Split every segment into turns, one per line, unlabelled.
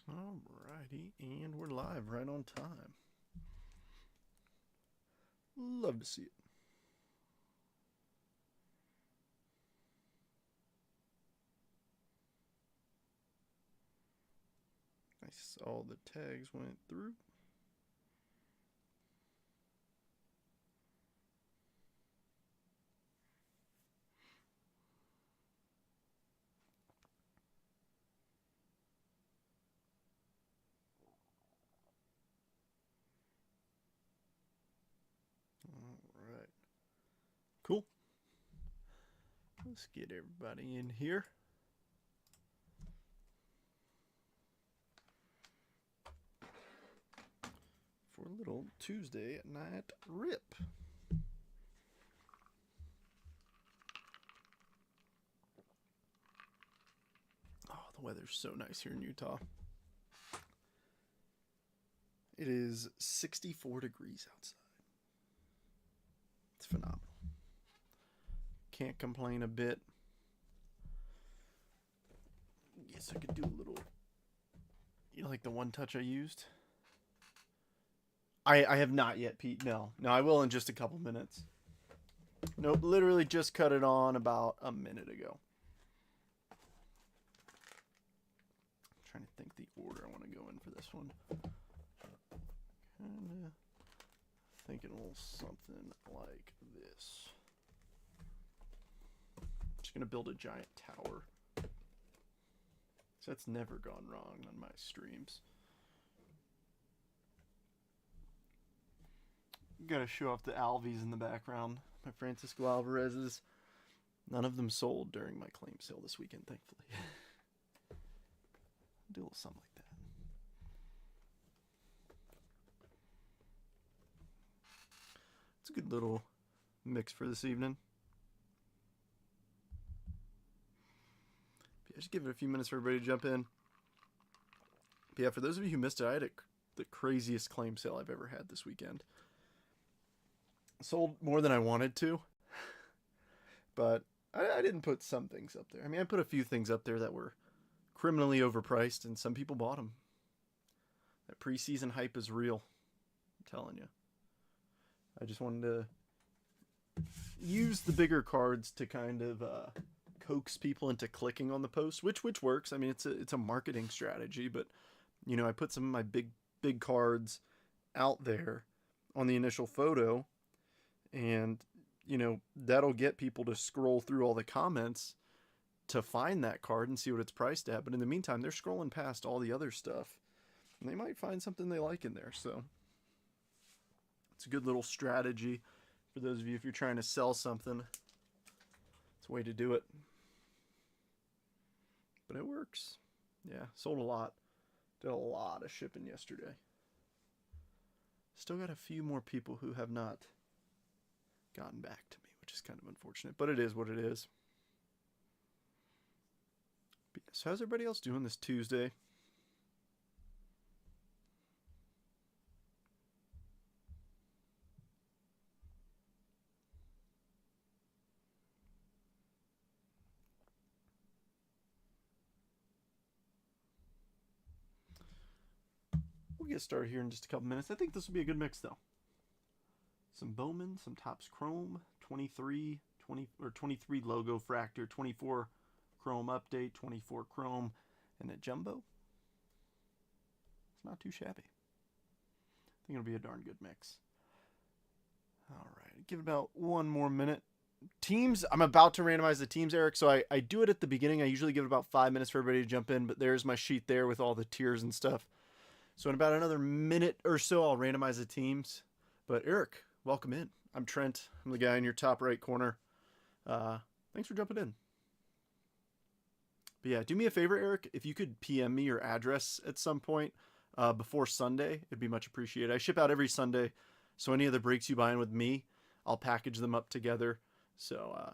Alrighty, and we're live right on time. Love to see it. I saw the tags went through. Alright. Cool. Let's get everybody in here. For a little Tuesday night rip. Oh, the weather's so nice here in Utah. It is 64 degrees outside. It's phenomenal. Can't complain a bit. Guess I could do a little, like the one touch I used? I have not yet, Pete. No, I will in just a couple minutes. Nope, literally just cut it on about a minute ago. I'm trying to think the order I want to go in for this one. Kinda thinking a little something like this. Just gonna build a giant tower. So that's never gone wrong on my streams. Gotta show off the Alvies in the background. My Francisco Alvarez's. None of them sold during my claim sale this weekend, thankfully. Do a little something like that. It's a good little mix for this evening. Yeah, just give it a few minutes for everybody to jump in. But yeah, for those of you who missed it, I had the craziest claim sale I've ever had this weekend. Sold more than I wanted to, but I didn't put some things up there. I mean, I put a few things up there that were criminally overpriced, and some people bought them. That preseason hype is real. I'm telling you. I just wanted to use the bigger cards to kind of coax people into clicking on the post, which works. I mean, it's a marketing strategy, but I put some of my big cards out there on the initial photo, and that'll get people to scroll through all the comments to find that card and see what it's priced at. But in the meantime, they're scrolling past all the other stuff, and they might find something they like in there. So it's a good little strategy for those of you if you're trying to sell something. It's a way to do it. But it works. Yeah, sold a lot. Did a lot of shipping yesterday. Still got a few more people who have not gotten back to me, which is kind of unfortunate, but it is what it is. But yeah, so how's everybody else doing this Tuesday? We'll get started here in just a couple minutes. I think this will be a good mix, though. Some Bowman, some Topps Chrome, 23 logo Fractor, 24 Chrome Update, 24 Chrome, and a Jumbo. It's not too shabby. I think it'll be a darn good mix. All right, give it about one more minute. Teams, I'm about to randomize the teams, Eric, so I do it at the beginning. I usually give it about 5 minutes for everybody to jump in, but there's my sheet there with all the tiers and stuff. So in about another minute or so, I'll randomize the teams. But Eric, welcome in. I'm Trent. I'm the guy in your top right corner. Thanks for jumping in. But yeah, do me a favor, Eric. If you could PM me your address at some point before Sunday, it'd be much appreciated. I ship out every Sunday, so any of the breaks you buy in with me, I'll package them up together. So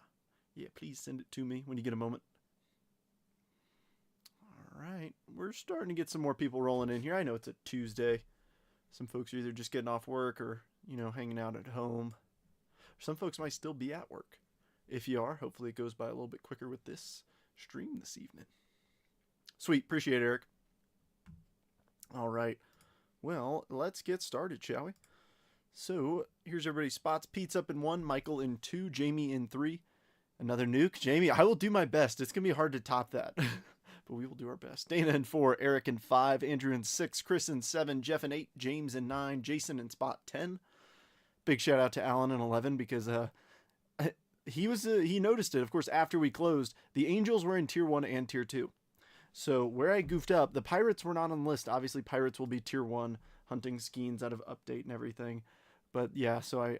yeah, please send it to me when you get a moment. All right, we're starting to get some more people rolling in here. I know it's a Tuesday. Some folks are either just getting off work or, hanging out at home. Some folks might still be at work. If you are, hopefully it goes by a little bit quicker with this stream this evening. Sweet. Appreciate it, Eric. All right. Well, let's get started, shall we? So here's everybody's spots. Pete's up in 1, Michael in 2, Jamie in 3. Another nuke. Jamie, I will do my best. It's going to be hard to top that. But we will do our best. Dana in 4, Eric in 5, Andrew in 6, Chris in 7, Jeff in 8, James in 9, Jason in spot 10. Big shout out to Alan in 11 because he noticed it, of course, after we closed. The Angels were in tier 1 and tier 2. So where I goofed up, the Pirates were not on the list. Obviously, Pirates will be tier 1, hunting Skeens out of update and everything. But yeah, so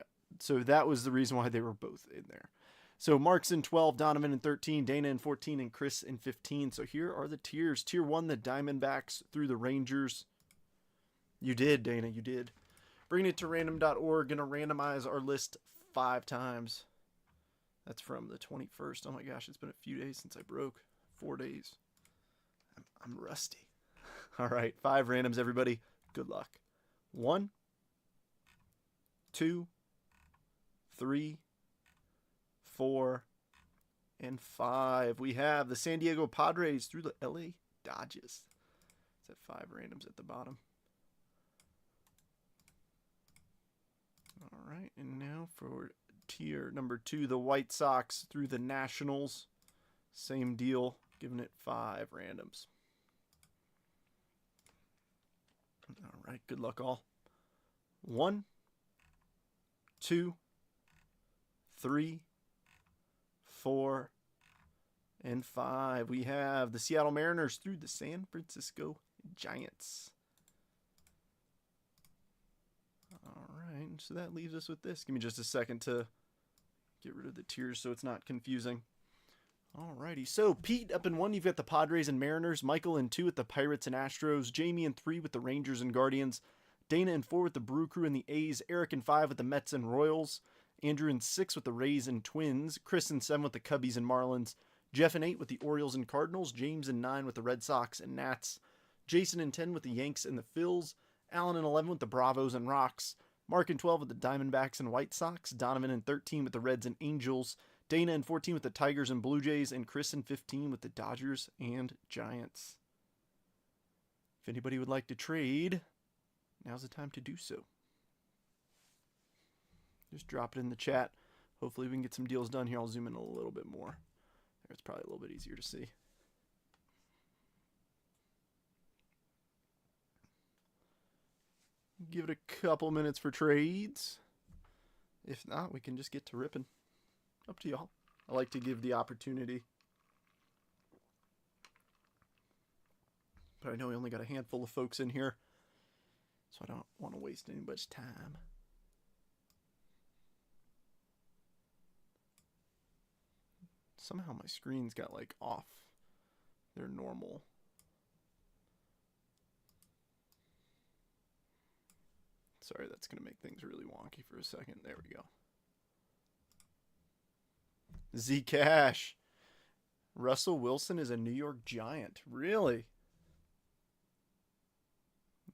that was the reason why they were both in there. So Mark's in 12, Donovan in 13, Dana in 14, and Chris in 15. So here are the tiers. Tier 1, the Diamondbacks through the Rangers. You did, Dana, you did. Bringing it to random.org, going to randomize our list 5 times. That's from the 21st. Oh my gosh, it's been a few days since I broke. 4 days. I'm rusty. All right, 5 randoms, everybody. Good luck. 1, 2, 3, 4, and 5. We have the San Diego Padres through the LA Dodgers. It's at 5 randoms at the bottom. All right, and now for tier number 2, the White Sox through the Nationals. Same deal, giving it 5 randoms. All right, good luck all. 1, 2, 3, 4, and 5. We have the Seattle Mariners through the San Francisco Giants. All right, so that leaves us with this. Give me just a second to get rid of the tiers so it's not confusing. Alrighty, so Pete up in 1, you've got the Padres and Mariners. Michael in 2 with the Pirates and Astros. Jamie in 3 with the Rangers and Guardians. Dana in 4 with the Brew Crew and the A's. Eric in 5 with the Mets and Royals. Andrew in 6 with the Rays and Twins. Chris in 7 with the Cubbies and Marlins. Jeff in 8 with the Orioles and Cardinals. James in 9 with the Red Sox and Nats. Jason in 10 with the Yanks and the Phils. Alan in 11 with the Bravos and Rocks. Mark in 12 with the Diamondbacks and White Sox. Donovan in 13 with the Reds and Angels. Dana in 14 with the Tigers and Blue Jays. And Chris in 15 with the Dodgers and Giants. If anybody would like to trade, now's the time to do so. Just drop it in the chat. Hopefully we can get some deals done here. I'll zoom in a little bit more. It's probably a little bit easier to see. Give it a couple minutes for trades. If not, we can just get to ripping. Up to y'all. I like to give the opportunity. But I know we only got a handful of folks in here, so I don't want to waste anybody's time. Somehow my screen's got like off their normal. Sorry, that's going to make things really wonky for a second. There we go. Zcash. Russell Wilson is a New York Giant. Really?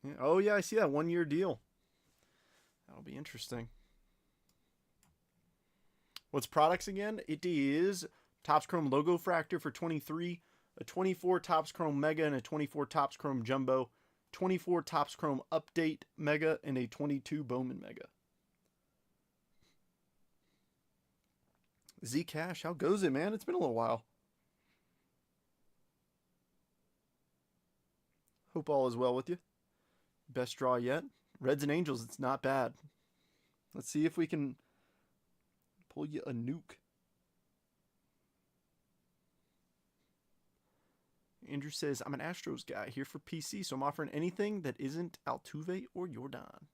Yeah. Oh, yeah, I see that 1-year deal. That'll be interesting. What's products again? It is Topps Chrome Logo Fractor for 23, a 24 Topps Chrome Mega, and a 24 Topps Chrome Jumbo, 24 Topps Chrome Update Mega, and a 22 Bowman Mega. Zcash, how goes it, man? It's been a little while. Hope all is well with you. Best draw yet. Reds and Angels, it's not bad. Let's see if we can pull you a nuke. Andrew says, I'm an Astros guy here for PC, so I'm offering anything that isn't Altuve or Jordan.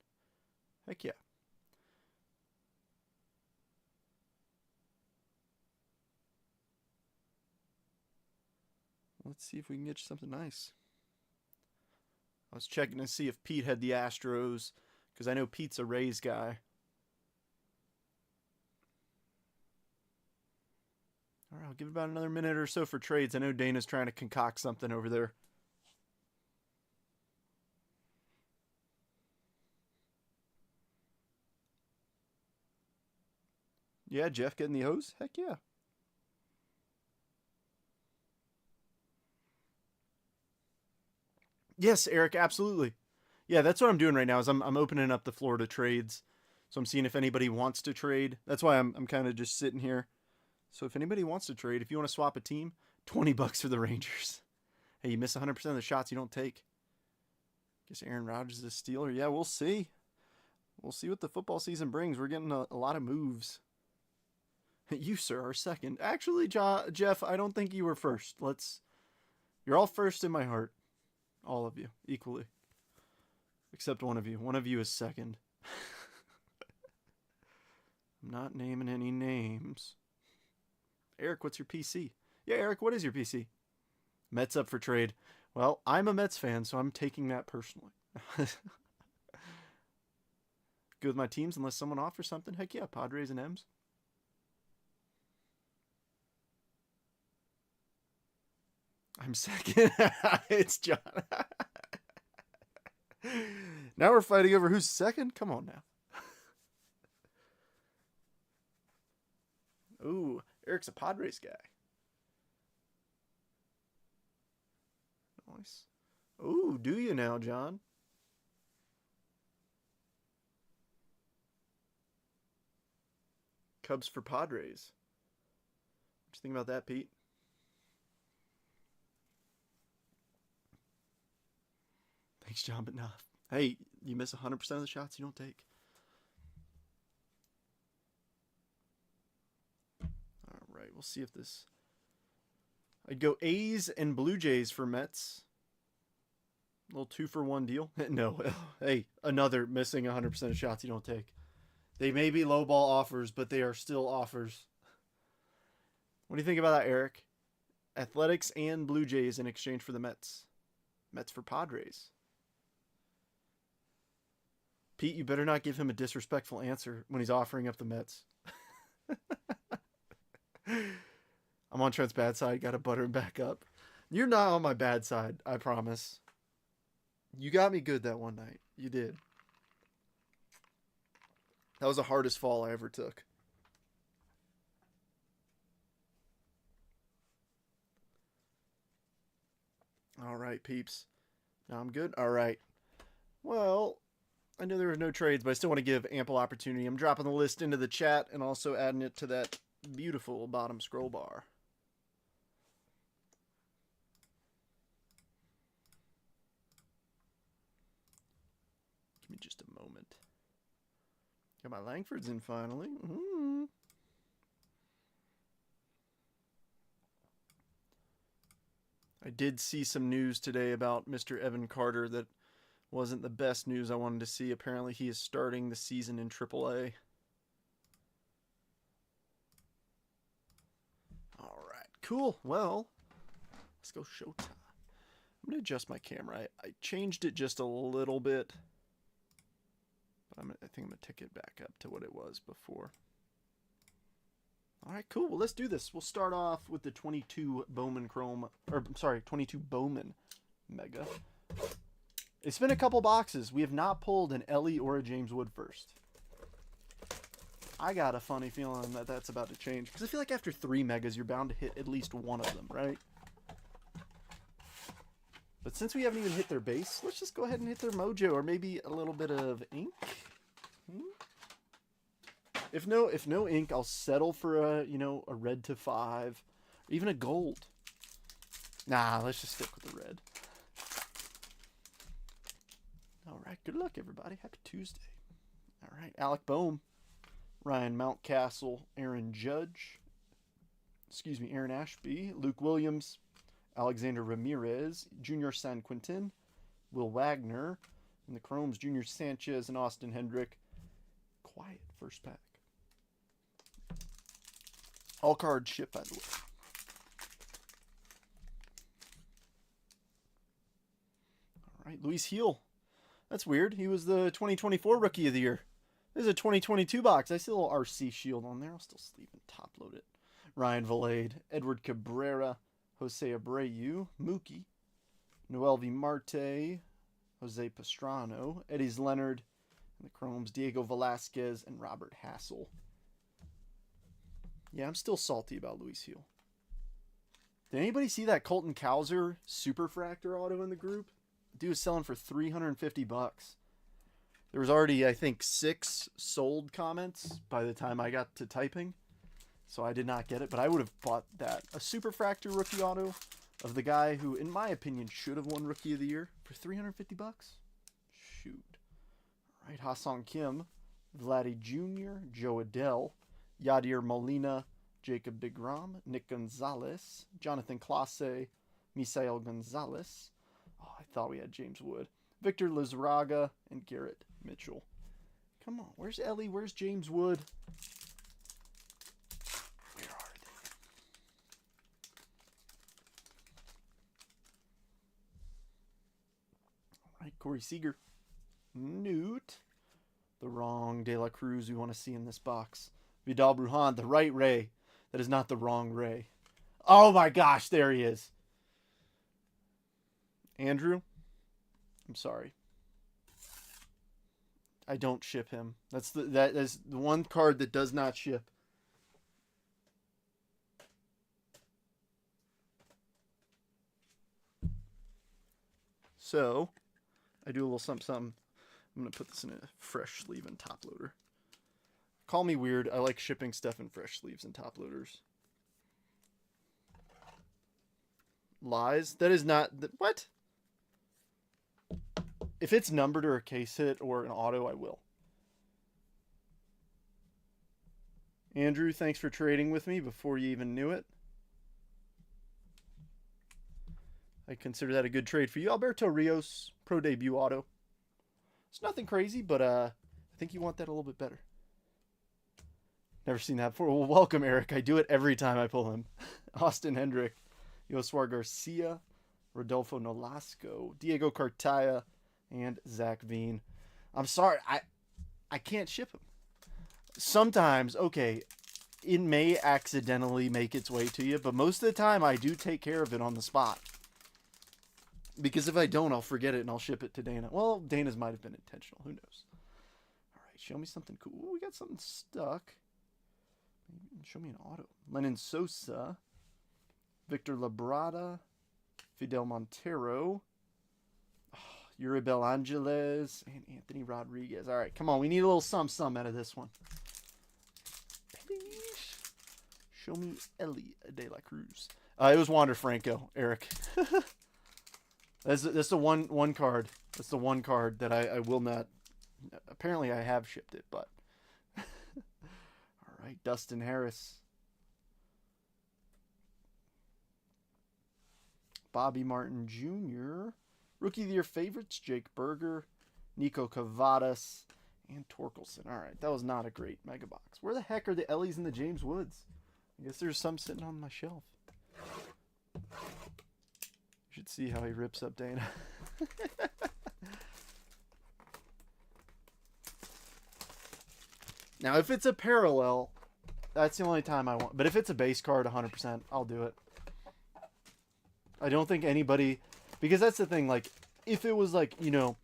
Heck yeah. Let's see if we can get you something nice. I was checking to see if Pete had the Astros, because I know Pete's a Rays guy. All right, I'll give it about another minute or so for trades. I know Dana's trying to concoct something over there. Yeah, Jeff getting the hose? Heck yeah. Yes, Eric, absolutely. Yeah, that's what I'm doing right now. Is I'm opening up the floor to trades, so I'm seeing if anybody wants to trade. That's why I'm kind of just sitting here. So if anybody wants to trade, if you want to swap a team, $20 for the Rangers. Hey, you miss 100% of the shots you don't take. Guess Aaron Rodgers is a stealer. Yeah, we'll see. We'll see what the football season brings. We're getting a lot of moves. You, sir, are second. Actually, Jeff, I don't think you were first. You're all first in my heart. All of you, equally. Except one of you. One of you is second. I'm not naming any names. Eric, what's your PC? Yeah, Eric, what is your PC? Mets up for trade. Well, I'm a Mets fan, so I'm taking that personally. Good with my teams unless someone offers something. Heck yeah, Padres and M's. I'm second. It's John. Now we're fighting over who's second? Come on now. Ooh, Eric's a Padres guy. Nice. Ooh, do you now, John? Cubs for Padres. What you think about that, Pete? Thanks, John, but nah. Hey, you miss 100% of the shots you don't take. All right, we'll see if this... I'd go A's and Blue Jays for Mets. A little 2-for-1 deal. No, hey, another missing 100% of shots you don't take. They may be low ball offers, but they are still offers. What do you think about that, Eric? Athletics and Blue Jays in exchange for the Mets. Mets for Padres. Pete, you better not give him a disrespectful answer when he's offering up the Mets. I'm on Trent's bad side. Got to butter him back up. You're not on my bad side, I promise. You got me good that one night. You did. That was the hardest fall I ever took. All right, peeps. Now I'm good? All right. Well, I know there were no trades, but I still want to give ample opportunity. I'm dropping the list into the chat and also adding it to that beautiful bottom scroll bar. Give me just a moment. Got my Langfords in finally. Mm-hmm. I did see some news today about Mr. Evan Carter that wasn't the best news I wanted to see. Apparently he is starting the season in AAA. All right, cool. Well, let's go showtime. I'm going to adjust my camera. I changed it just a little bit. But I think I'm going to take it back up to what it was before. All right, cool. Well, let's do this. We'll start off with the 22 Bowman Chrome, or I'm sorry, 22 Bowman Mega. It's been a couple boxes. We have not pulled an Ellie or a James Wood first. I got a funny feeling that that's about to change. Because I feel like after 3 Megas, you're bound to hit at least one of them, right? But since we haven't even hit their base, let's just go ahead and hit their mojo. Or maybe a little bit of ink. If no ink, I'll settle for a red to 5, or even a gold. Nah, let's just stick with the red. All right, good luck, everybody. Happy Tuesday. All right, Alec Boehm, Ryan Mountcastle, Aaron Judge, Aaron Ashby, Luke Williams, Alexander Ramirez, Junior San Quintin, Will Wagner, and the Chromes, Junior Sanchez and Austin Hendrick. Quiet first pack. All cards shipped, by the way. All right, Luis Heel. That's weird. He was the 2024 Rookie of the Year. This is a 2022 box. I see a little RC shield on there. I'll still sleeve and top load it. Ryan Valade, Edward Cabrera, Jose Abreu, Mookie, Noel V. Marte, Jose Pastrano, Eddie's Leonard, and the Chromes, Diego Velasquez, and Robert Hassel. Yeah, I'm still salty about Luis Heel. Did anybody see that Colton Cowser Superfractor auto in the group? Dude was selling for $350. There was already, I think, 6 sold comments by the time I got to typing. So I did not get it, but I would have bought that. A Superfractor rookie auto of the guy who, in my opinion, should have won Rookie of the Year for $350. Shoot. All right, Ha-Seong Kim, Vladdy Jr., Joe Adell, Yadier Molina, Jacob deGrom, Nick Gonzalez, Jonathan Clase, Misael Gonzalez. Oh, I thought we had James Wood. Victor Lizraga, and Garrett Mitchell. Come on, where's Ellie? Where's James Wood? Where are they? All right, Corey Seager. Newt. The wrong De La Cruz we want to see in this box. Vidal Brujan, the right Ray. That is not the wrong Ray. Oh my gosh, there he is. Andrew, I'm sorry. I don't ship him. That is the one card that does not ship. So, I do a little something. I'm going to put this in a fresh sleeve and top loader. Call me weird. I like shipping stuff in fresh sleeves and top loaders. Lies? That is not... What? If it's numbered or a case hit or an auto, I will. Andrew, thanks for trading with me before you even knew it. I consider that a good trade for you. Alberto Rios, pro debut auto. It's nothing crazy, but I think you want that a little bit better. Never seen that before. Well, welcome, Eric. I do it every time I pull him. Austin Hendrick, Yosuar Garcia, Rodolfo Nolasco, Diego Cartaya, and Zach Veen. I'm sorry, I can't ship him. Sometimes, okay, it may accidentally make its way to you, but most of the time I do take care of it on the spot. Because if I don't, I'll forget it and I'll ship it to Dana. Well, Dana's might have been intentional. Who knows? All right, show me something cool. Ooh, we got something stuck. Show me an auto. Lennon Sosa, Victor Labrada, Fidel Montero, Uribel Angeles, and Anthony Rodriguez. All right, come on. We need a little some out of this one. Please. Show me Ellie De La Cruz. It was Wander Franco, Eric. That's the one card. That's the one card that I will not. Apparently, I have shipped it, but. All right, Dustin Harris. Bobby Martin Jr. Rookie of the Year favorites, Jake Berger, Nico Cavadas, and Torkelson. All right, that was not a great mega box. Where the heck are the Ellies and the James Woods? I guess there's some sitting on my shelf. You should see how he rips up Dana. Now, if it's a parallel, that's the only time I want. But if it's a base card, 100%, I'll do it. I don't think anybody... Because that's the thing, like, if it was like, you know,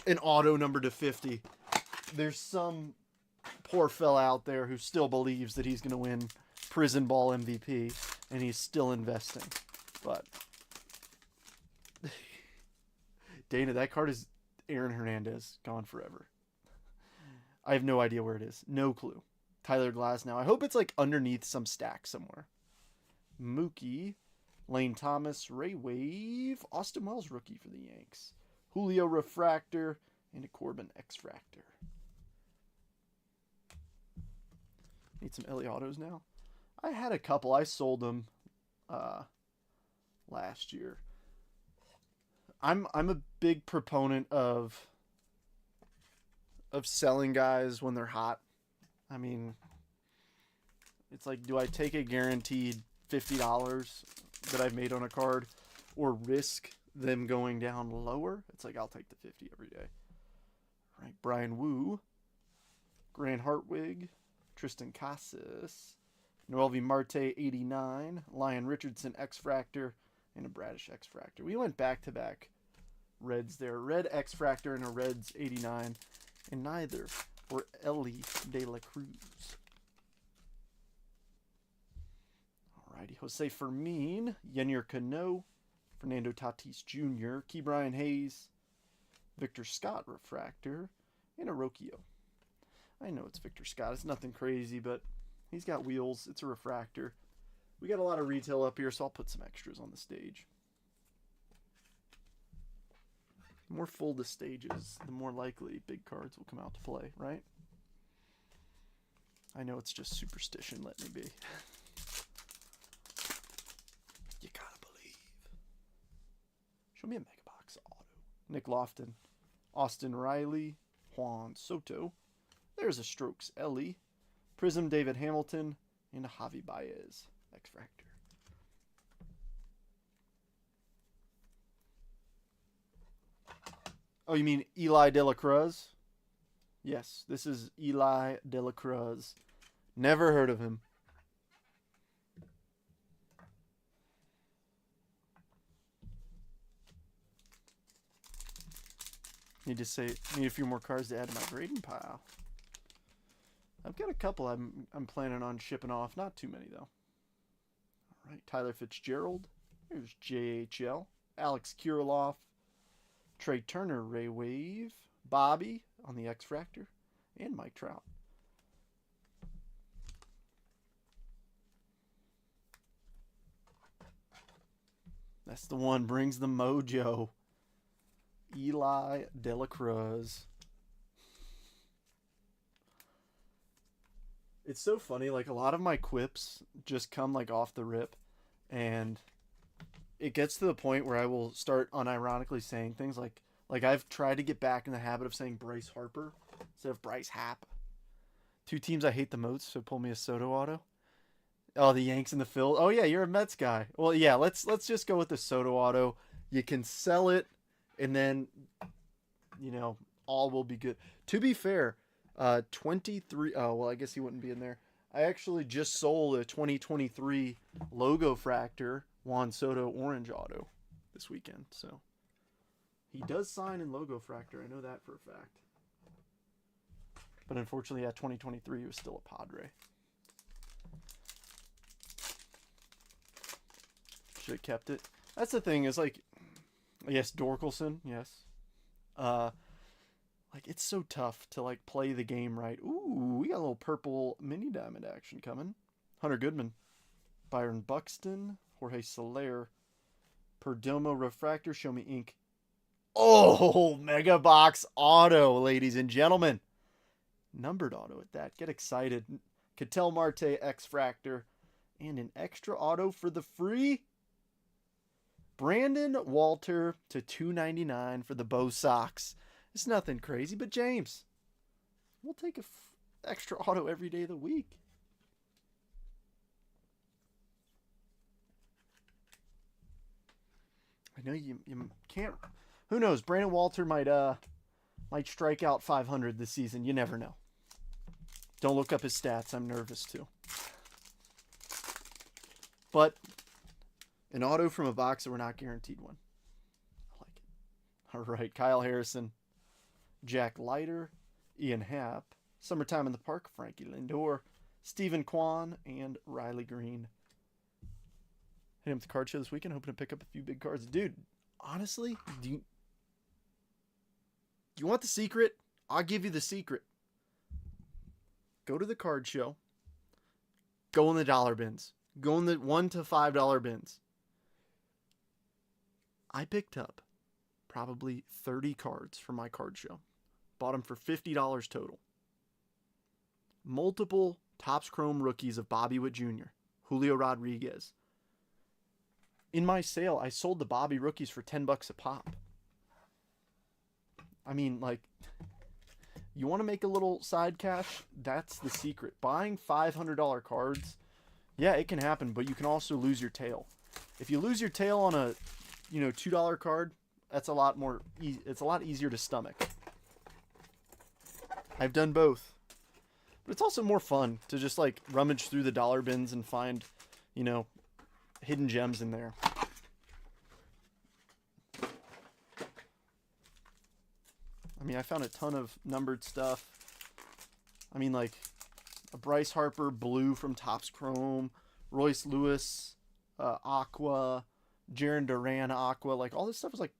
an auto number to 50, there's some poor fella out there who still believes that he's going to win Prison Ball MVP, and he's still investing. But, Dana, that card is Aaron Hernandez, gone forever. I have no idea where it is. No clue. Tyler Glasnow. I hope it's, like, underneath some stack somewhere. Mookie... Lane Thomas, Ray Wave, Austin Wells rookie for the Yanks, Julio Refractor, and a Corbin X-Fractor. Need some LA autos now. I had a couple. I sold them last year. I'm a big proponent of selling guys when they're hot. I mean, it's like, do I take a guaranteed $50 that I've made on a card or risk them going down lower? It's like, I'll take the 50 every day. All right, Brian Wu, Grant Hartwig, Tristan Casas, Noelvi Marte 89, Lyon Richardson X-Fractor, and a Bradish X-Fractor. We went back-to-back Reds there. Red X-Fractor and a Reds 89, and neither were Ellie De La Cruz. Alrighty, Jose Fermin, Yennier Cano, Fernando Tatis Jr., Key Brian Hayes, Victor Scott refractor, and a Rocchio. I know it's Victor Scott. It's nothing crazy, but he's got wheels. It's a refractor. We got a lot of retail up here, so I'll put some extras on the stage. The more full the stage is, the more likely big cards will come out to play, right? I know it's just superstition, let me be. You gotta believe. Show me a mega box auto. Nick Lofton, Austin Riley, Juan Soto. There's a Strokes Ellie, Prism David Hamilton, and a Javi Baez X-Fractor. Oh, you mean Eli De La Cruz? Yes, this is Eli De La Cruz. Never heard of him. Need a few more cards to add to my grading pile. I've got a couple I'm planning on shipping off. Not too many, though. All right, Tyler Fitzgerald. Here's JHL. Alex Kirilloff. Trey Turner, Ray Wave. Bobby on the X-Fractor. And Mike Trout. That's the one. Brings the mojo. Eli De La Cruz. It's so funny, like a lot of my quips just come like off the rip, and it gets to the point where I will start unironically saying things like I've tried to get back in the habit of saying Bryce Harper instead of Bryce Happ. Two teams I hate the most, so pull me a Soto auto. Oh, the Yanks and the Phil. Oh yeah, you're a Mets guy. Well, yeah, let's just go with the Soto auto. You can sell it, and then all will be good. To be fair, 23. Oh well, I guess he wouldn't be in there. I actually just sold a 2023 Logo Fractor Juan Soto orange auto this weekend, so he does sign in Logo Fractor. I know that for a fact. But unfortunately, at 2023, he was still a Padre. Should have kept it. That's the thing. Is like, yes, Dorkelson. Yes. Like it's so tough to like play the game right. Ooh, we got a little purple mini diamond action coming. Hunter Goodman, Byron Buxton, Jorge Soler, Perdomo Refractor. Show me ink. Oh, Mega Box Auto, ladies and gentlemen. Numbered auto at that. Get excited. Ketel Marte X-Fractor. And an extra auto for the free. Brandon Walter to $2.99 for the Bo Sox. It's nothing crazy, but James, we'll take a extra auto every day of the week. I know you can't. Who knows? Brandon Walter might strike out 500 this season. You never know. Don't look up his stats. I'm nervous too. But an auto from a box that we're not guaranteed one. I like it. All right, Kyle Harrison, Jack Leiter, Ian Happ, Summertime in the Park, Frankie Lindor, Stephen Kwan, and Riley Green. Hit him at the card show this weekend, hoping to pick up a few big cards. Dude, honestly, do you want the secret? I'll give you the secret. Go to the card show. Go in the dollar bins. Go in the $1 to $5 bins. I picked up probably 30 cards from my card show. Bought them for $50 total. Multiple Topps Chrome rookies of Bobby Witt Jr., Julio Rodriguez. In my sale, I sold the Bobby rookies for $10 a pop. I mean, like, you want to make a little side cash? That's the secret. Buying $500 cards, yeah, it can happen, but you can also lose your tail. If you lose your tail on a, $2 card, that's a lot more. It's a lot easier to stomach. I've done both, but it's also more fun to just like rummage through the dollar bins and find, hidden gems in there. I mean, I found a ton of numbered stuff. I mean, like a Bryce Harper blue from Topps Chrome, Royce Lewis, Aqua, Jaron Duran Aqua. Like, all this stuff is like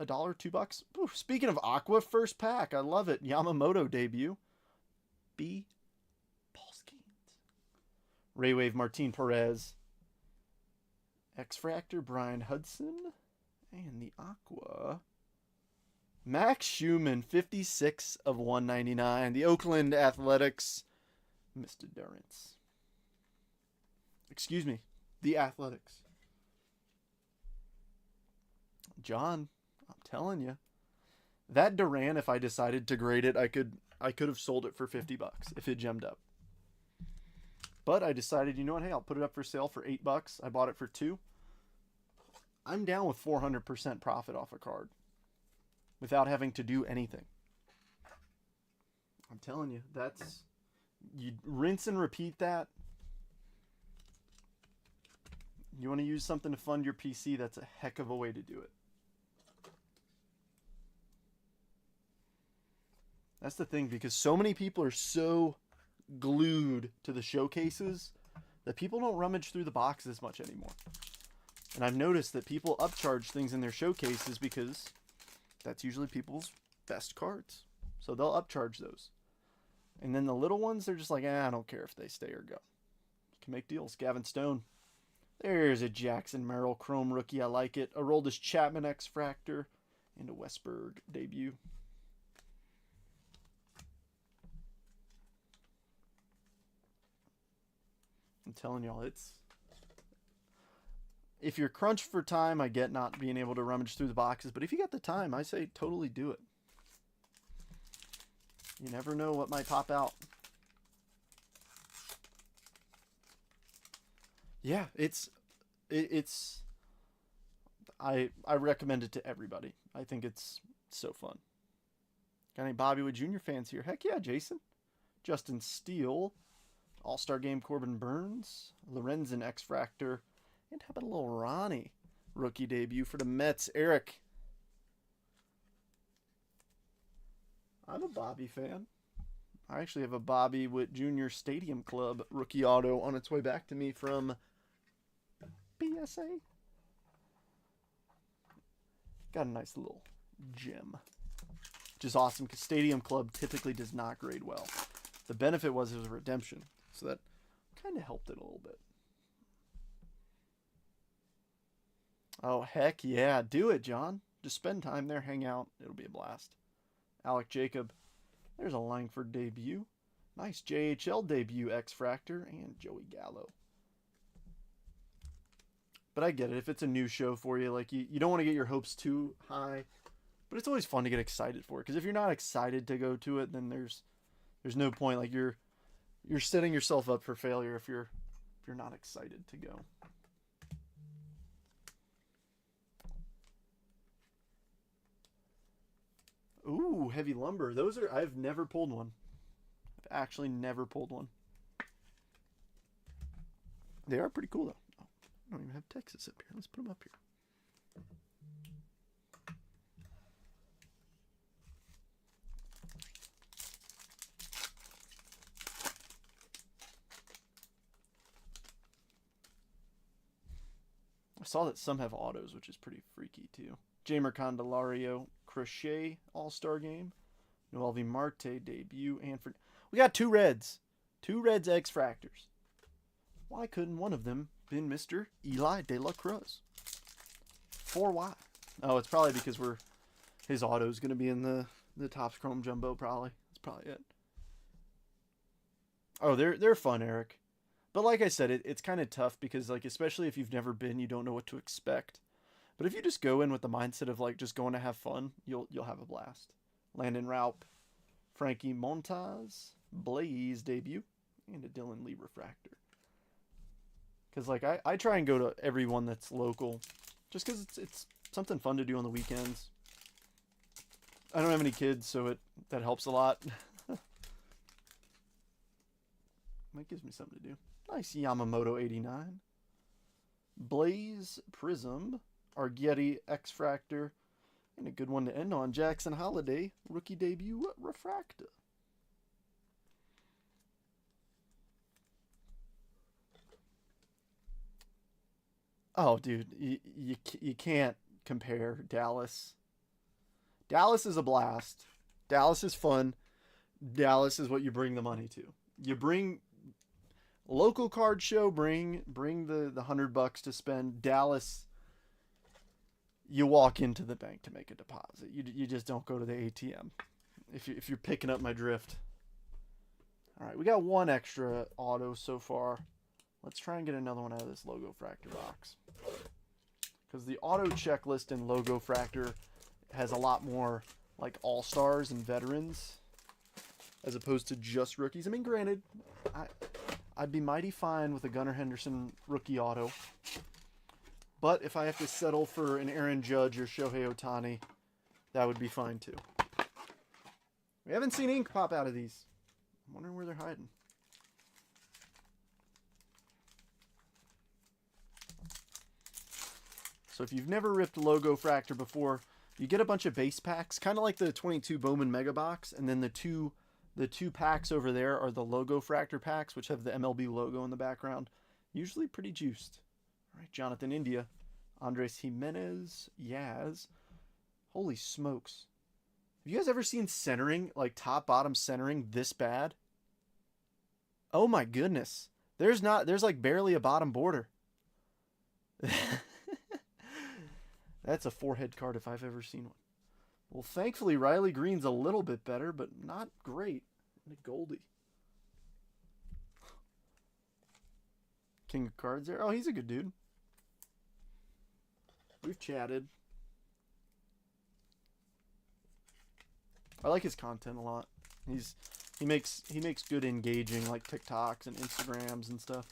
$1, $2. Ooh, speaking of Aqua, first pack. I love it. Yamamoto debut. B. Paulskins. Raywave Martin Perez. X-Fractor Brian Hudson. And the Aqua. Max Schumann, 56 of 199. The Oakland Athletics. Mr. Durance. Excuse me. The Athletics. John, I'm telling you. That Duran, if I decided to grade it, I could have sold it for $50 if it gemmed up. But I decided, you know what, hey, I'll put it up for sale for $8. I bought it for $2. I'm down with 400% profit off a card without having to do anything. I'm telling you, that's, you rinse and repeat that. You want to use something to fund your PC, that's a heck of a way to do it. That's the thing, because so many people are so glued to the showcases that people don't rummage through the boxes as much anymore. And I've noticed that people upcharge things in their showcases because that's usually people's best cards. So they'll upcharge those. And then the little ones, they're just like, I don't care if they stay or go. You can make deals. Gavin Stone. There's a Jackson Merrill Chrome rookie. I like it. Aroldis Chapman X-Fractor. And a Westberg debut. I'm telling y'all, it's... If you're crunched for time, I get not being able to rummage through the boxes. But if you got the time, I say totally do it. You never know what might pop out. Yeah, I recommend it to everybody. I think it's so fun. Got any Bobby Wood Jr. fans here? Heck yeah, Jason. Justin Steele. All-Star Game Corbin Burns. Lorenzen X-Fractor. And how about a little Ronnie? Rookie debut for the Mets. Eric. I'm a Bobby fan. I actually have a Bobby Witt Jr. Stadium Club rookie auto on its way back to me from PSA. Got a nice little gem. Which is awesome because Stadium Club typically does not grade well. The benefit was it was a redemption. So that kind of helped it a little bit. Oh, heck yeah. Do it, John. Just spend time there, hang out. It'll be a blast. Alec Jacob. There's a Langford debut. Nice JHL debut, X-Fractor, and Joey Gallo. But I get it. If it's a new show for you, like you don't want to get your hopes too high. But it's always fun to get excited for it. Because if you're not excited to go to it, then there's no point. Like you're setting yourself up for failure if you're not excited to go. Ooh, heavy lumber. Those are, I've never pulled one. I've actually never pulled one. They are pretty cool though. Oh, I don't even have Texas up here. Let's put them up here. I saw that some have autos, which is pretty freaky too. Jamer Candelario Crochet All-Star Game. Noelvi Marte debut. And for we got two Reds. Two Reds X-Fractors. Why couldn't one of them been Mr. Eli De La Cruz? 4Y. Oh, it's probably because his auto's going to be in the Topps Chrome Jumbo probably. That's probably it. Oh, they're fun, Eric. But like I said, it's kind of tough because, like, especially if you've never been, you don't know what to expect. But if you just go in with the mindset of like just going to have fun, you'll have a blast. Landon Raup, Frankie Montas, Blaze debut, and a Dylan Lee refractor. Because like I try and go to everyone that's local, just because it's something fun to do on the weekends. I don't have any kids, so that helps a lot. That gives me something to do. Nice Yamamoto 89. Blaze Prism, Arguetti X-Fractor, and a good one to end on, Jackson Holiday, rookie debut refractor. Oh, dude, you can't compare Dallas. Dallas is a blast. Dallas is fun. Dallas is what you bring the money to. You bring local card show. Bring the $100 to spend. Dallas, you walk into the bank to make a deposit. You just don't go to the ATM. If you're picking up my drift. All right, we got one extra auto so far. Let's try and get another one out of this Logo Fractor box. Because the auto checklist in Logo Fractor has a lot more like all-stars and veterans as opposed to just rookies. I mean, granted, I'd be mighty fine with a Gunnar Henderson rookie auto. But if I have to settle for an Aaron Judge or Shohei Ohtani, that would be fine too. We haven't seen ink pop out of these. I'm wondering where they're hiding. So if you've never ripped Logo Fractor before, you get a bunch of base packs, kind of like the 22 Bowman Mega Box, and then the two packs over there are the Logo Fractor packs, which have the MLB logo in the background. Usually pretty juiced. All right, Jonathan India, Andres Jimenez, Yaz. Holy smokes. Have you guys ever seen centering, like top-bottom centering this bad? Oh my goodness. There's like barely a bottom border. That's a forehead card if I've ever seen one. Well, thankfully, Riley Green's a little bit better, but not great. Nick Goldie. King of Cards there. Oh, he's a good dude. We've chatted. I like his content a lot. He makes good engaging like TikToks and Instagrams and stuff.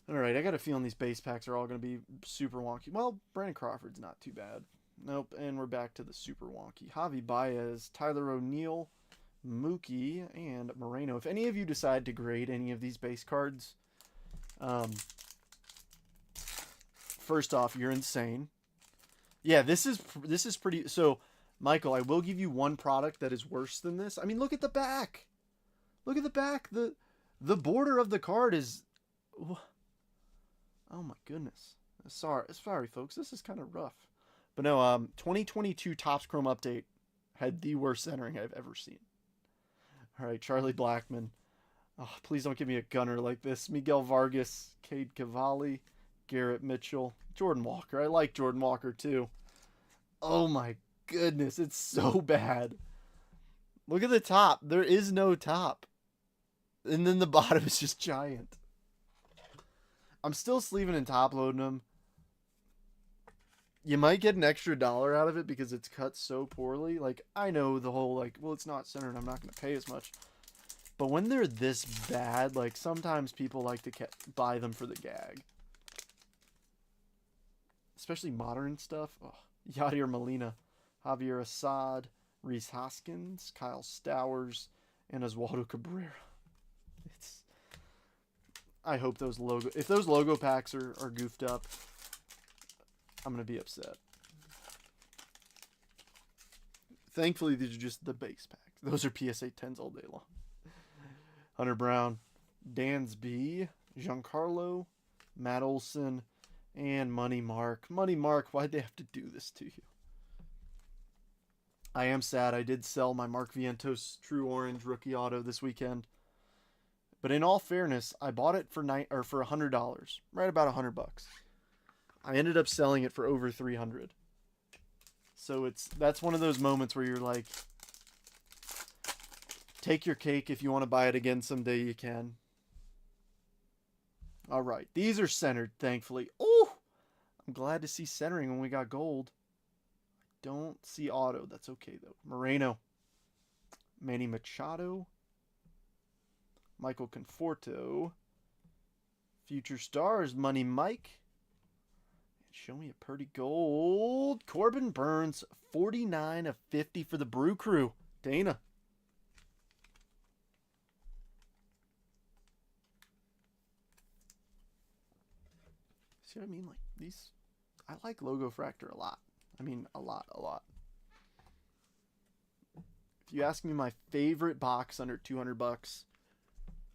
All right, I got a feeling these base packs are all going to be super wonky. Well, Brandon Crawford's not too bad. Nope, and we're back to the super wonky. Javi Baez, Tyler O'Neill, Mookie, and Moreno. If any of you decide to grade any of these base cards, first off, you're insane. Yeah, this is pretty. So, Michael, I will give you one product that is worse than this. I mean, look at the back. Look at the back. The border of the card is. Oh my goodness. Sorry, folks. This is kind of rough. But no, 2022 Topps Chrome Update had the worst centering I've ever seen. All right, Charlie Blackmon. Oh, please don't give me a gunner like this. Miguel Vargas, Cade Cavalli, Garrett Mitchell, Jordan Walker. I like Jordan Walker too. Oh my goodness, it's so bad. Look at the top. There is no top. And then the bottom is just giant. I'm still sleeving and top loading them. You might get an extra $1 out of it because it's cut so poorly. Like, I know the whole, like, well, it's not centered, I'm not going to pay as much. But when they're this bad, like, sometimes people like to buy them for the gag. Especially modern stuff. Oh, Yadier Molina, Javier Assad, Rhys Hoskins, Kyle Stowers, and Oswaldo Cabrera. I hope if those logo packs are goofed up, I'm going to be upset. Thankfully, these are just the base packs. Those are PSA 10s all day long. Hunter Brown, Dansby, Giancarlo, Matt Olson, and Money Mark. Money Mark, why'd they have to do this to you? I am sad. I did sell my Mark Vientos True Orange rookie auto this weekend. But in all fairness, I bought it for $100, right about $100. I ended up selling it for over $300. So that's one of those moments where you're like, take your cake. If you want to buy it again someday, you can. All right, these are centered, thankfully. Oh, I'm glad to see centering when we got gold. I don't see auto. That's okay though. Moreno, Manny Machado, Michael Conforto, Future Stars, Money Mike. Show me a pretty gold. Corbin Burns, 49 of 50 for the Brew Crew. Dana. See what I mean? Like these, I like Logo Fractor a lot. I mean, a lot. If you ask me my favorite box under $200,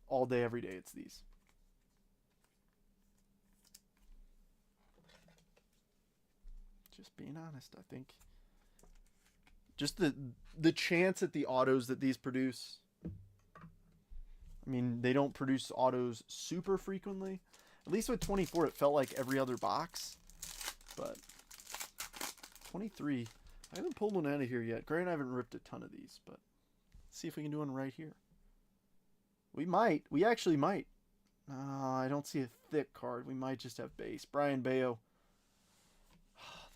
all day, every day, it's these. Just being honest, I think. Just the chance at the autos that these produce. I mean, they don't produce autos super frequently. At least with 24, it felt like every other box. But 23, I haven't pulled one out of here yet. Granted, I haven't ripped a ton of these, but let's see if we can do one right here. We might. We actually might. I don't see a thick card. We might just have base. Brian Bayo.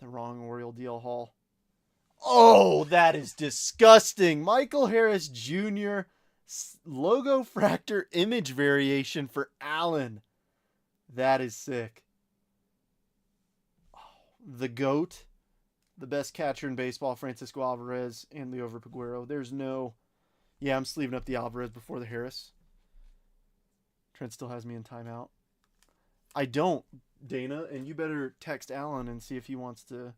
The wrong Oriole DL Hall. Oh, that is disgusting. Michael Harris Jr. Logo Fractor image variation for Allen. That is sick. Oh, the GOAT. The best catcher in baseball, Francisco Alvarez and Liover Peguero. There's no... Yeah, I'm sleeving up the Alvarez before the Harris. Trent still has me in timeout. I don't, Dana, and you better text Alan and see if he wants to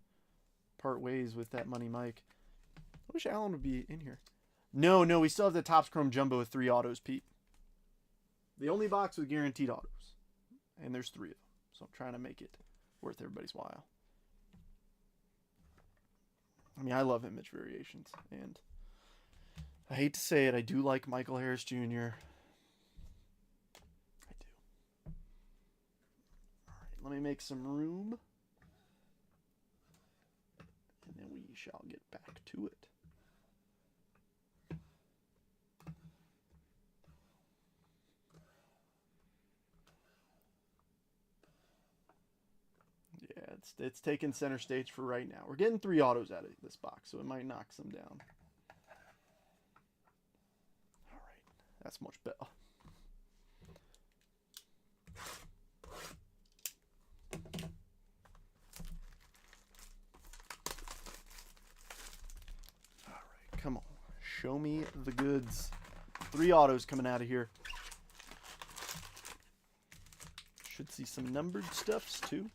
part ways with that Money Mike. I wish Alan would be in here. No, we still have the Topps Chrome Jumbo with 3 autos, Pete. The only box with guaranteed autos. And there's 3 of them. So I'm trying to make it worth everybody's while. I mean, I love image variations. And I hate to say it, I do like Michael Harris Jr. Let me make some room. And then we shall get back to it. Yeah, it's taking center stage for right now. We're getting 3 autos out of this box, so it might knock some down. All right, that's much better. Come on. Show me the goods. 3 autos coming out of here. Should see some numbered stuffs too.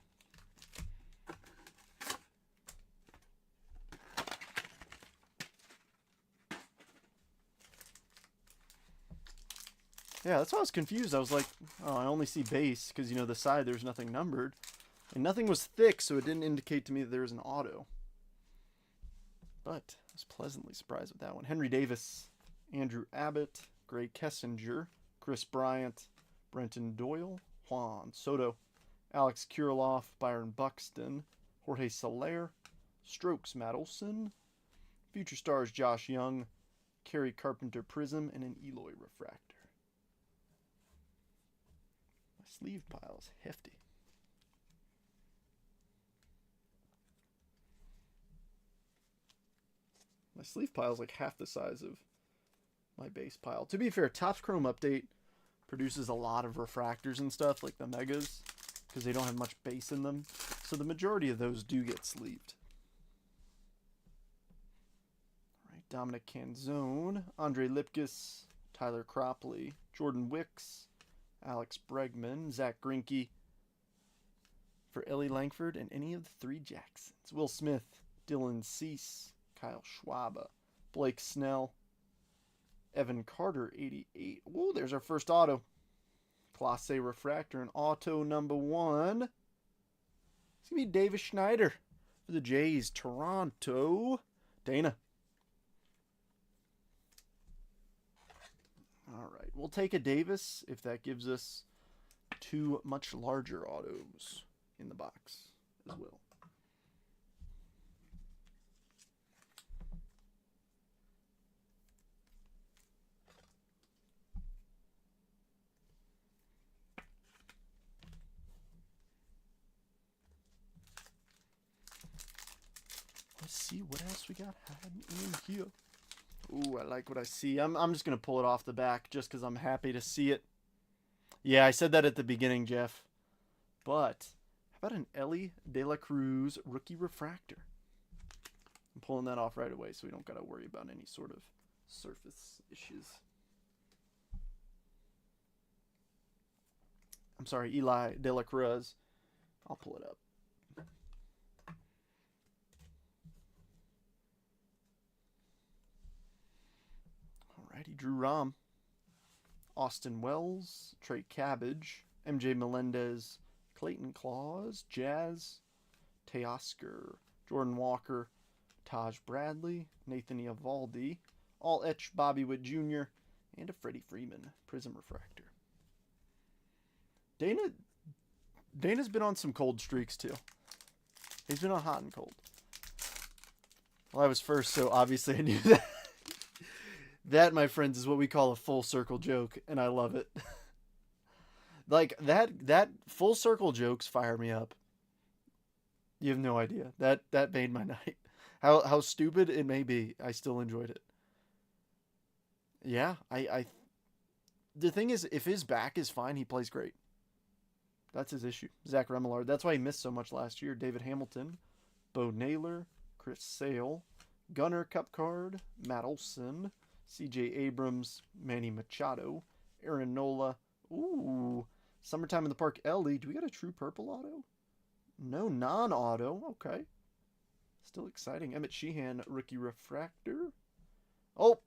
Yeah, that's why I was confused. I was like, oh, I only see base because, you know, the side there's nothing numbered. And nothing was thick, so it didn't indicate to me that there was an auto. But I was pleasantly surprised with that one. Henry Davis, Andrew Abbott, Gray Kessinger, Chris Bryant, Brenton Doyle, Juan Soto, Alex Kirilloff, Byron Buxton, Jorge Soler, Strokes Matt Olson, Future Stars Josh Young, Kerry Carpenter Prism, and an Eloy Refractor. My sleeve pile is hefty. My sleeve pile is like half the size of my base pile. To be fair, Topps Chrome Update produces a lot of refractors and stuff, like the Megas, because they don't have much base in them. So the majority of those do get sleeved. All right, Dominic Canzone, Andre Lipkis, Tyler Cropley, Jordan Wicks, Alex Bregman, Zach Greinke for Ellie Langford, and any of the 3 Jacksons. Will Smith, Dylan Cease, Kyle Schwab, Blake Snell, Evan Carter, 88. Ooh, there's our first auto. Class A Refractor, and auto number 1. It's going to be Davis Schneider for the Jays, Toronto. Dana. All right, we'll take a Davis if that gives us 2 much larger autos in the box as well. Let's see what else we got hiding in here. Ooh, I like what I see. I'm just going to pull it off the back just because I'm happy to see it. Yeah, I said that at the beginning, Jeff. But how about an Ellie De La Cruz rookie refractor? I'm pulling that off right away so we don't got to worry about any sort of surface issues. I'm sorry, Eli De La Cruz. I'll pull it up. Alrighty, Drew Rom, Austin Wells, Trey Cabbage, MJ Melendez, Clayton Claus, Jazz, Teoscar, Jordan Walker, Taj Bradley, Nathan Eovaldi, all etch Bobby Witt Jr., and a Freddie Freeman Prism Refractor. Dana's been on some cold streaks too. He's been on hot and cold. Well, I was first, so obviously I knew that. That, my friends, is what we call a full circle joke, and I love it. Like, that full circle jokes fire me up. You have no idea. That made my night. How stupid it may be, I still enjoyed it. Yeah, the thing is, if his back is fine, he plays great. That's his issue. Zach Remillard. That's why he missed so much last year. David Hamilton, Bo Naylor, Chris Sale, Gunnar Cup card, Matt Olson, C.J. Abrams, Manny Machado, Aaron Nola. Ooh, Summertime in the Park Ellie. Do we got a true purple auto? No, non-auto. Okay. Still exciting. Emmett Sheehan, rookie refractor. Oh,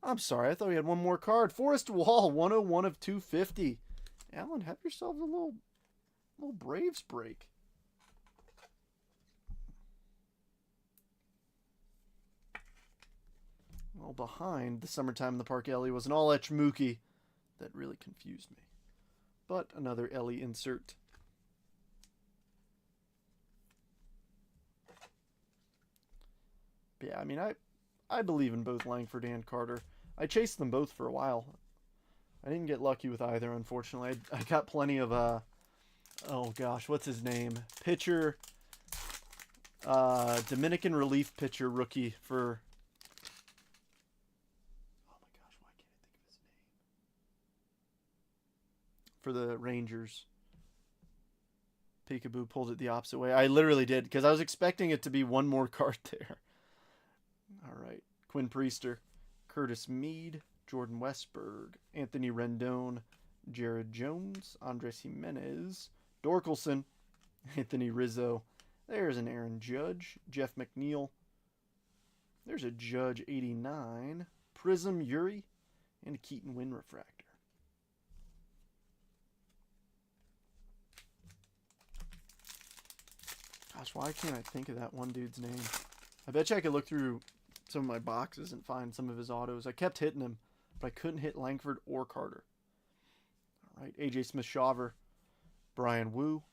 I'm sorry. I thought we had one more card. Forrest Wall, 101 of 250. Alan, have yourselves a little Braves break. Well, behind the Summertime in the Park Ellie was an all-etch Mookie that really confused me. But another Ellie insert. But yeah, I mean, I believe in both Langford and Carter. I chased them both for a while. I didn't get lucky with either, unfortunately. I got plenty of, oh gosh, what's his name? Pitcher, Dominican relief pitcher rookie for, oh my gosh, why can't I think of his name? For the Rangers. Peekaboo pulled it the opposite way. I literally did, because I was expecting it to be one more card there. All right. Quinn Priester, Curtis Mead, Jordan Westberg, Anthony Rendon, Jared Jones, Andres Jimenez, Dorkelson, Anthony Rizzo. There's an Aaron Judge, Jeff McNeil. There's a Judge 89, Prism Yuri, and a Keaton Wynn refractor. Gosh, why can't I think of that one dude's name? I bet you I could look through some of my boxes and find some of his autos. I kept hitting him, but I couldn't hit Langford or Carter. All right, AJ Smith-Shawver, Brian Wu,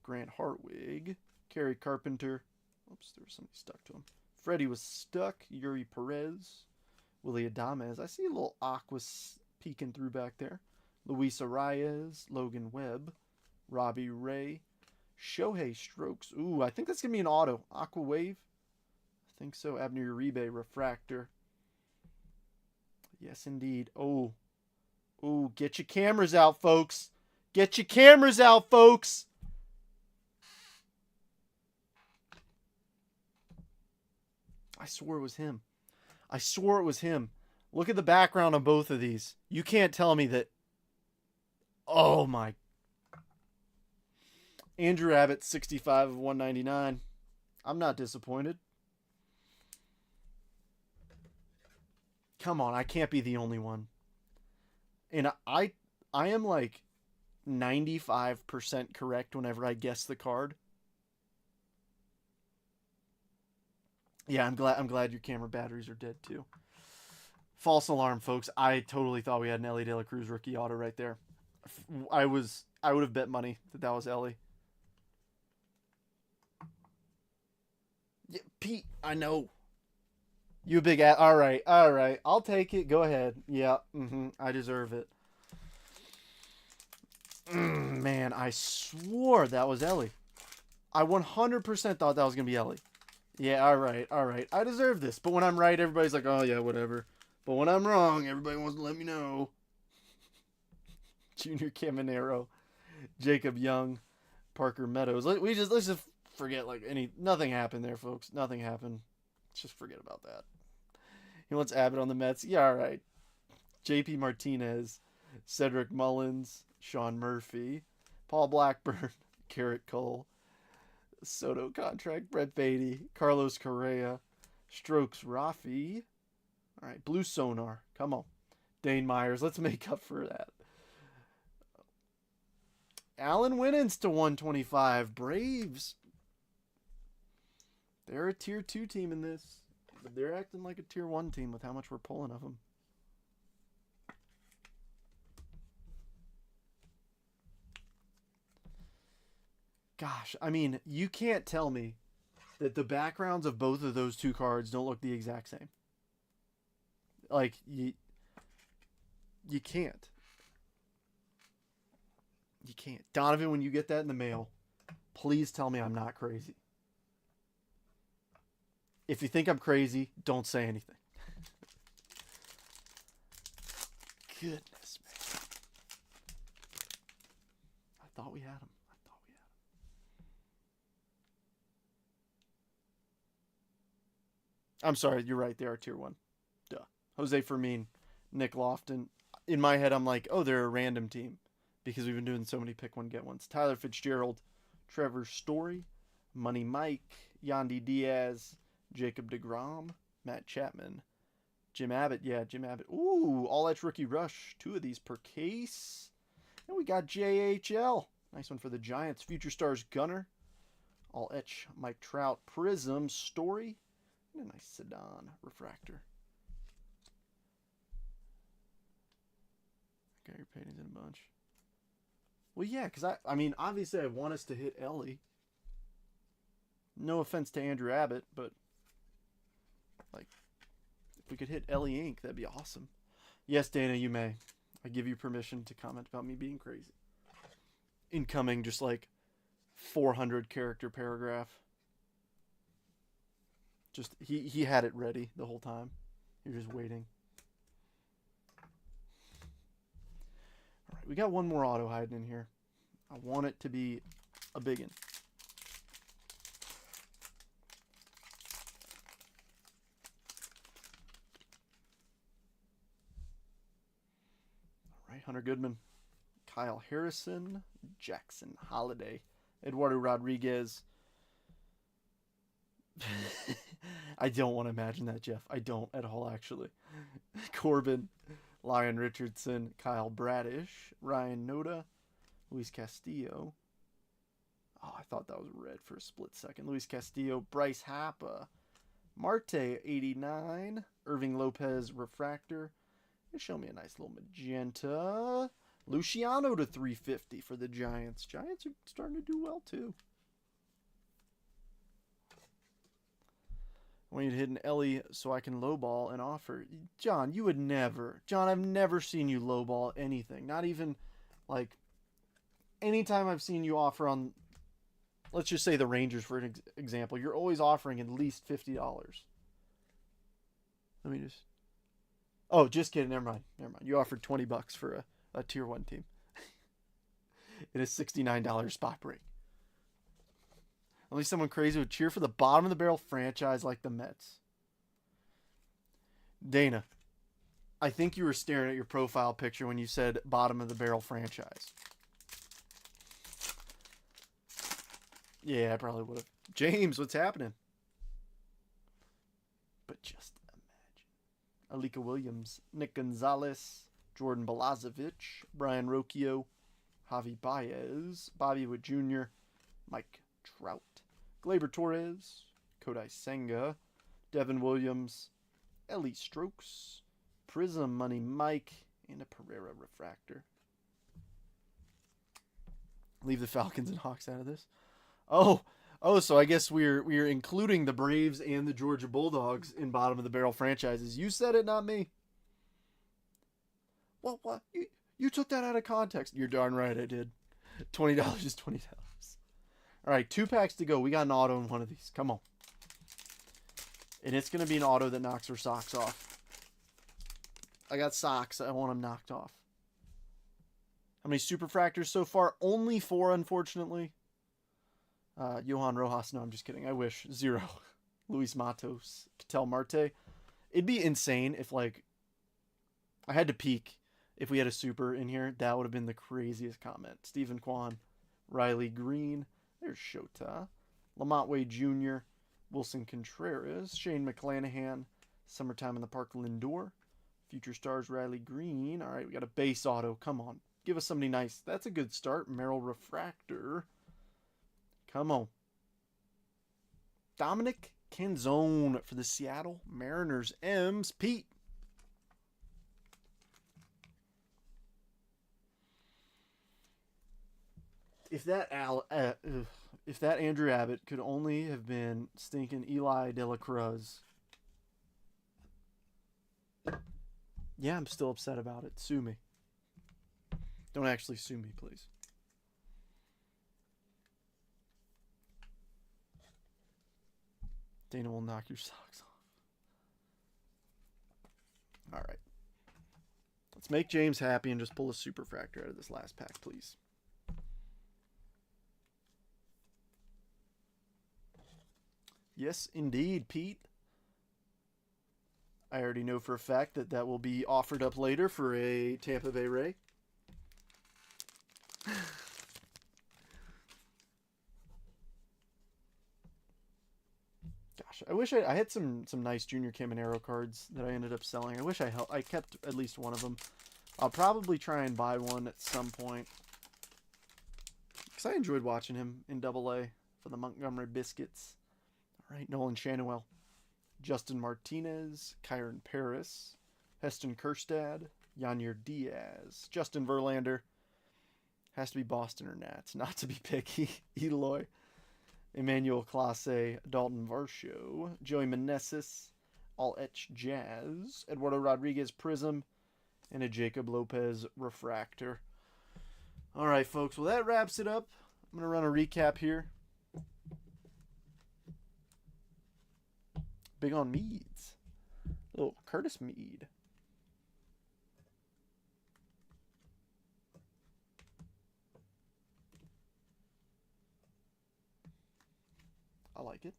Grant Hartwig, Kerry Carpenter. Oops, there was somebody stuck to him. Freddie was stuck. Yuri Perez, Willie Adames. I see a little Aquas peeking through back there. Luis Arias, Logan Webb, Robbie Ray, Shohei Strokes. Ooh, I think that's going to be an auto. Aqua Wave. I think so. Abner Uribe refractor. Yes, indeed. Oh. Ooh, get your cameras out, folks. Get your cameras out, folks. I swore it was him. I swore it was him. Look at the background on both of these. You can't tell me that. Oh, my. Andrew Abbott, 65 of 199. I'm not disappointed. Come on, I can't be the only one. And I am like 95% correct whenever I guess the card. Yeah, I'm glad your camera batteries are dead too. False alarm, folks. I totally thought we had an Ellie De La Cruz rookie auto right there. I would have bet money that was Ellie. Yeah, Pete, I know. You big ass. All right. I'll take it. Go ahead. Yeah. I deserve it. Man, I swore that was Ellie. I 100% thought that was gonna be Ellie. Yeah. All right. I deserve this. But when I'm right, everybody's like, "Oh yeah, whatever." But when I'm wrong, everybody wants to let me know. Junior Caminero, Jacob Young, Parker Meadows. Let's just forget nothing happened there, folks. Nothing happened. Let's just forget about that. He wants Abbott on the Mets. Yeah, all right. JP Martinez, Cedric Mullins, Sean Murphy, Paul Blackburn, Garrett Cole, Soto contract, Brett Beatty, Carlos Correa, Strokes Rafi. All right, Blue Sonar. Come on. Dane Myers. Let's make up for that. Alan Winans to 125. Braves. They're a tier 2 team in this. But they're acting like a tier 1 team with how much we're pulling of them. Gosh, I mean, you can't tell me that the backgrounds of both of those two cards don't look the exact same. Like, you can't. You can't. Donovan, when you get that in the mail, please tell me I'm not crazy. If you think I'm crazy, don't say anything. Goodness, man. I thought we had him. I'm sorry, you're right. They are tier 1. Duh. Jose Fermin, Nick Lofton. In my head, I'm like, oh, they're a random team because we've been doing so many pick one, get ones. Tyler Fitzgerald, Trevor Story, Money Mike, Yandy Diaz, Jacob deGrom, Matt Chapman, Jim Abbott. Yeah, Jim Abbott. Ooh, all-edge rookie rush. 2 of these per case. And we got JHL. Nice one for the Giants. Future Stars Gunner. All-etch Mike Trout. Prism Story. And a nice Sedan refractor. Gary Payton's in a bunch. Well, yeah, because I mean, obviously I want us to hit Ellie. No offense to Andrew Abbott, but like, if we could hit Ellie Inc., that'd be awesome. Yes, Dana, you may. I give you permission to comment about me being crazy. Incoming, just like 400 character paragraph. Just he had it ready the whole time. You're just waiting. All right, we got one more auto hiding in here. I want it to be a big one. All right, Hunter Goodman, Kyle Harrison, Jackson Holiday, Eduardo Rodriguez. I don't want to imagine that, Jeff. I don't at all, actually. Corbin, Lion Richardson, Kyle Bradish, Ryan Noda, Luis Castillo. Oh, I thought that was red for a split second. Luis Castillo, Bryce Happa, Marte, 89, Irving Lopez, refractor. And show me a nice little magenta. Luciano to 350 for the Giants. Giants are starting to do well, too. I want you to hit an Ellie so I can lowball an offer. John, you would never. John, I've never seen you lowball anything. Not even, like, anytime I've seen you offer on, let's just say the Rangers, for an example, you're always offering at least $50. Let me just. Oh, just kidding. Never mind. You offered $20 for a tier 1 team. In a $69 spot break. Only someone crazy would cheer for the bottom of the barrel franchise like the Mets. Dana, I think you were staring at your profile picture when you said bottom of the barrel franchise. Yeah, I probably would have. James, what's happening? But just imagine. Alika Williams, Nick Gonzalez, Jordan Balazovic, Brian Rocchio, Javi Baez, Bobby Wood Jr., Mike Trout, Gleyber Torres, Kodai Senga, Devin Williams, Ellie Strokes, Prism Money Mike, and a Pereira refractor. Leave the Falcons and Hawks out of this. Oh, so I guess we're including the Braves and the Georgia Bulldogs in bottom of the barrel franchises. You said it, not me. What? You took that out of context. You're darn right I did. $20 is $20. All right, 2 packs to go. We got an auto in one of these. Come on. And it's going to be an auto that knocks her socks off. I got socks. I want them knocked off. How many superfractors so far? Only 4, unfortunately. Johan Rojas. No, I'm just kidding. I wish. 0. Luis Matos. Ketel Marte. It'd be insane if, like, I had to peek. If we had a super in here, that would have been the craziest comment. Stephen Kwan. Riley Green. There's Shota. Lamont Wade Jr., Wilson Contreras, Shane McClanahan, Summertime in the Park Lindor, Future Stars Riley Green. All right, we got a base auto. Come on. Give us somebody nice. That's a good start. Merrill Refractor. Come on. Dominic Canzone for the Seattle Mariners. M's Pete. If that Andrew Abbott could only have been stinking Eli De La Cruz. Yeah, I'm still upset about it. Sue me. Don't actually sue me, please. Dana will knock your socks off. All right. Let's make James happy and just pull a Superfractor out of this last pack, please. Yes, indeed, Pete. I already know for a fact that that will be offered up later for a Tampa Bay Ray. Gosh, I wish I had some nice Junior Caminero cards that I ended up selling. I wish I kept at least one of them. I'll probably try and buy one at some point, because I enjoyed watching him in Double-A for the Montgomery Biscuits. All right, Nolan Schanuel, Justin Martinez, Kyron Paris, Heston Kjerstad, Yanir Diaz, Justin Verlander. Has to be Boston or Nats, not to be picky. Eloy, Emmanuel Clase, Dalton Varsho, Joey Meneses, All Etch Jazz, Eduardo Rodriguez Prism, and a Jacob Lopez Refractor. All right, folks. Well, that wraps it up. I'm going to run a recap here. Big on Meads. Oh, Curtis Mead. I like it.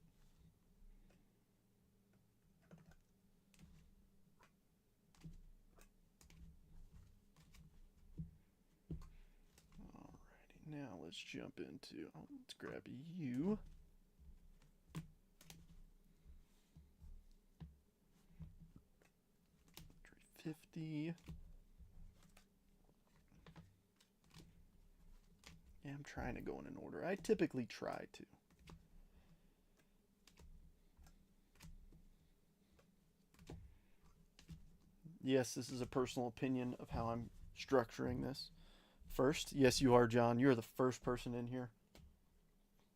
Alrighty, now let's jump into, let's grab you. $350. Yeah, I'm trying to go in an order. I typically try to. Yes, this is a personal opinion of how I'm structuring this. First, yes, you are, John. You're the first person in here.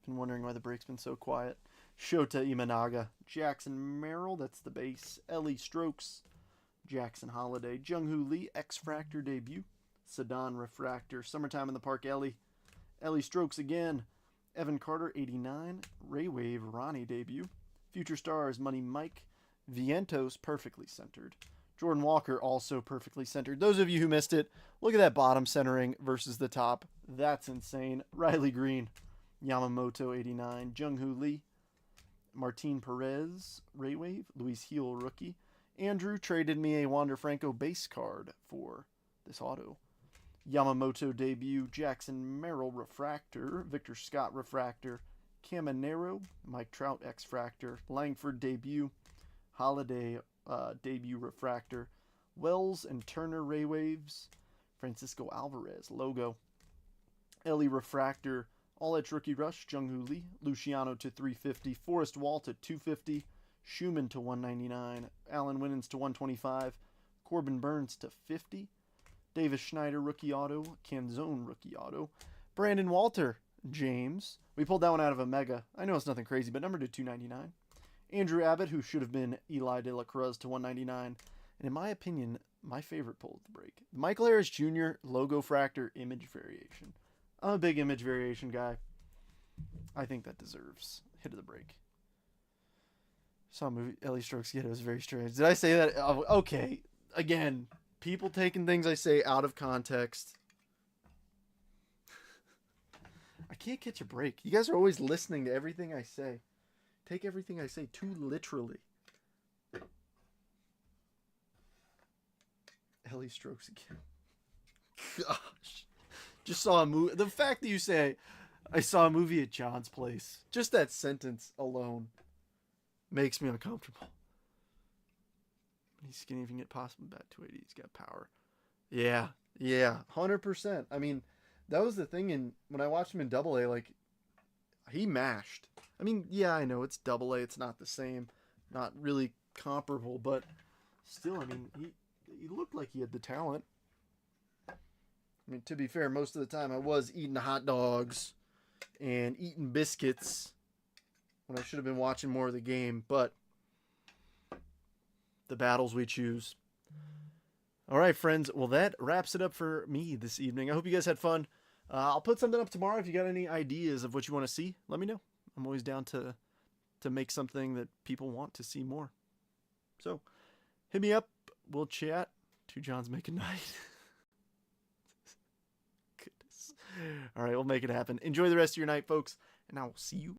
Been wondering why the break's been so quiet. Shota Imanaga, Jackson Merrill, that's the base. Ellie Strokes, Jackson Holiday, Jung-Hoo Lee, X-Fractor debut. Sedan Refractor, Summertime in the Park, Ellie. Ellie Strokes again. Evan Carter, 89. Ray Wave, Ronnie debut. Future Stars, Money Mike. Vientos, perfectly centered. Jordan Walker, also perfectly centered. Those of you who missed it, look at that bottom centering versus the top. That's insane. Riley Green, Yamamoto, 89. Jung-Hoo Lee, Martin Perez, Ray Wave, Luis Heel, rookie. Andrew traded me a Wander Franco base card for this auto. Yamamoto debut, Jackson Merrill Refractor, Victor Scott Refractor, Caminero, Mike Trout X-Fractor, Langford debut, Holiday debut Refractor, Wells and Turner Ray Waves, Francisco Alvarez logo, Ellie Refractor, All Edge Rookie Rush, Jung-Hoo Lee, Luciano to 350, Forrest Wall to 250, Schumann to 199, Alan Winans to 125, Corbin Burns to 50, Davis Schneider rookie auto, Canzone rookie auto, Brandon Walter, James. We pulled that one out of a mega. I know it's nothing crazy, but numbered to 299. Andrew Abbott, who should have been Eli De La Cruz to 199. And in my opinion, my favorite pull of the break. Michael Harris Jr. Logo Fractor image variation. I'm a big image variation guy. I think that deserves hit of the break. Saw a movie, Ellie Strokes. Yeah, it was very strange. Did I say that? Okay. Again, people taking things I say out of context. I can't catch a break. You guys are always listening to everything I say. Take everything I say too literally. Ellie Strokes again. Gosh. Just saw a movie. The fact that you say, I saw a movie at John's place. Just that sentence alone makes me uncomfortable. He's skinny if he can get possible bat 280. He's got power. Yeah. 100%. I mean, that was the thing when I watched him in Double-A, like, he mashed. I mean, yeah, I know it's Double A. It's not the same, not really comparable, but still, I mean, he looked like he had the talent. I mean, to be fair, most of the time I was eating hot dogs and eating biscuits when I should have been watching more of the game, but the battles we choose. All right, friends. Well, that wraps it up for me this evening. I hope you guys had fun. I'll put something up tomorrow. If you got any ideas of what you want to see, let me know. I'm always down to make something that people want to see more. So, hit me up. We'll chat. Two Johns make a night. Goodness. All right, we'll make it happen. Enjoy the rest of your night, folks, and I will see you